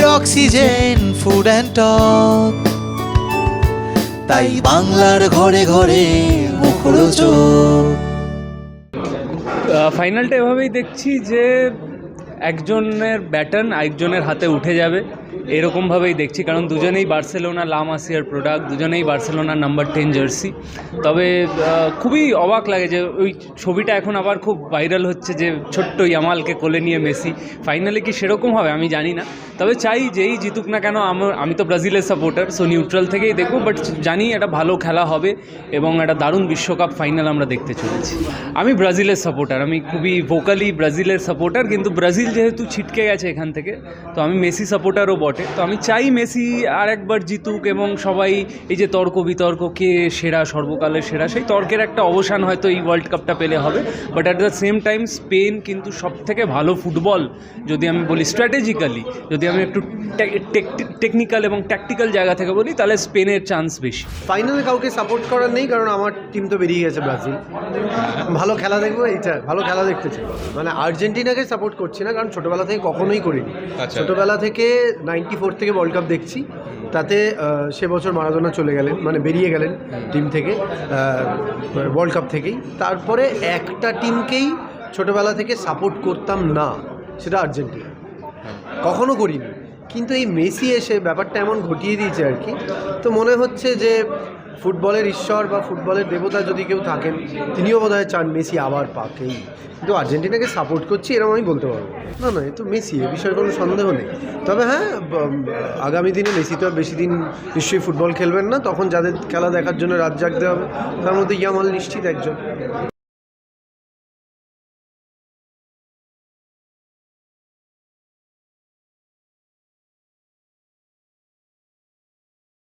পৃথিবীর oxygen food and talk, তাই বাংলার ঘরে ঘরে মুখরোচক। ফাইনালটা এভাবেই দেখছি যে একজনের ব্যাটন আরেকজনের হাতে উঠে যাবে, এরকমভাবেই দেখছি। কারণ দুজনেই বার্সেলোনা লা মাসিয়ার প্রোডাক্ট, দুজনেই বার্সেলোনার নাম্বার 10 জার্সি। তবে খুবই অবাক লাগে যে ওই ছবিটা এখন আবার খুব ভাইরাল হচ্ছে, যে ছোট্ট ইয়ামালকে কোলে নিয়ে মেসি। ফাইনালে কি সেরকম হবে আমি জানি না, তবে চাই যেই জিতুক না কেন। আমি তো ব্রাজিলের সাপোর্টার, সো নিউট্রাল থেকেই দেখবো, বাট জানি এটা ভালো খেলা হবে এবং একটা দারুণ বিশ্বকাপ ফাইনাল আমরা দেখতে চলেছি। আমি ব্রাজিলের সাপোর্টার, আমি খুবই ভোকালি ব্রাজিলের সাপোর্টার, কিন্তু ব্রাজিল যেহেতু ছিটকে গেছে এখান থেকে, তো আমি মেসি সাপোর্টারও বটে। তো আমি চাই মেসি আর একবার জিতুক এবং সবাই এই যে তর্ক বিতর্ক কে সেরা, সর্বকালের সেরা, সেই তর্কের একটা অবসান হয়তো এই ওয়ার্ল্ড কাপটা পেলে হবে। But at the same time spend কিন্তু সবথেকে ভালো ফুটবল, যদি আমি বলি স্ট্র্যাটেজিক্যালি, যদি আমি একটু টেকনিক্যাল এবং ট্যাকটিক্যাল জায়গা থেকে বলি, তাহলে স্পেনের চান্স বেশি। ফাইনালে কাউকে সাপোর্ট করার নেই, কারণ আমার টিম তো বেরিয়ে গেছে ব্রাজিল। ভালো খেলা দেখবো, এইটা ভালো খেলা দেখতে চাই। মানে আর্জেন্টিনাকে সাপোর্ট করছি না, কারণ ছোটোবেলা থেকে কখনোই করিনি। ছোটোবেলা থেকে 94 থেকে ওয়ার্ল্ড কাপ দেখছি, তাতে সে বছর মারাদোনা চলে গেলেন, মানে বেরিয়ে গেলেন টিম থেকে, ওয়ার্ল্ড কাপ থেকেই। তারপরে একটা টিমকেই ছোটোবেলা থেকে সাপোর্ট করতাম না, সেটা আর্জেন্টিনা, কখনো করিনি। কিন্তু এই মেসি এসে ব্যাপারটা এমন ঘটিয়ে দিয়েছে আর কি, তো মনে হচ্ছে যে ফুটবলের ঈশ্বর বা ফুটবলের দেবতা যদি কেউ থাকেন, তিনিও বোধহয় চান মেসি আবার পাকেই। কিন্তু আর্জেন্টিনাকে সাপোর্ট করছি এরকম আমি বলতে পারবো না। না, এ তো মেসি, এ বিষয়ে কোনো সন্দেহ নেই। তবে হ্যাঁ, আগামী দিনে মেসি তো আর বেশি দিন নিশ্চয়ই ফুটবল খেলবেন না, তখন যাদের খেলা দেখার জন্য রাত জাগতে হবে, তার মধ্যে ইয়ামাল নিশ্চিত একজন।